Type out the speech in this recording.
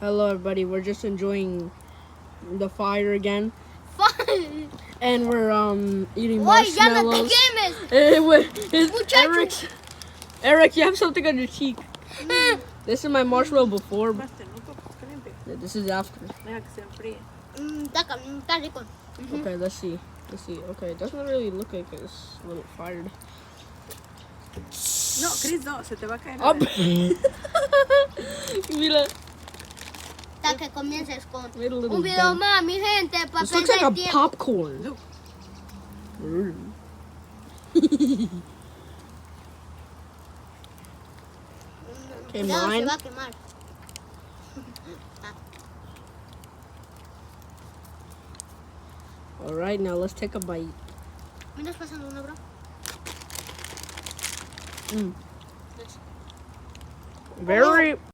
Hello, everybody. We're just enjoying the fire again, Fine. and we're eating Why, ya no marshmallows. te Eric, Eric, you have something on your cheek. This is my marshmallow before. Yeah, this is after. Está rico. Okay, let's see. Okay, it doesn't really look like it's a little fired. No, Chris, no, se te va a caer. Mira. Hasta que comiences con Made a little un video dent. más, mi gente, para This looks like perder a tiempo. popcorn. Look. Okay, Cuidado, mine. se va a quemar. All right, now let's take a bite. ¿Me estás pasando una, bro? Very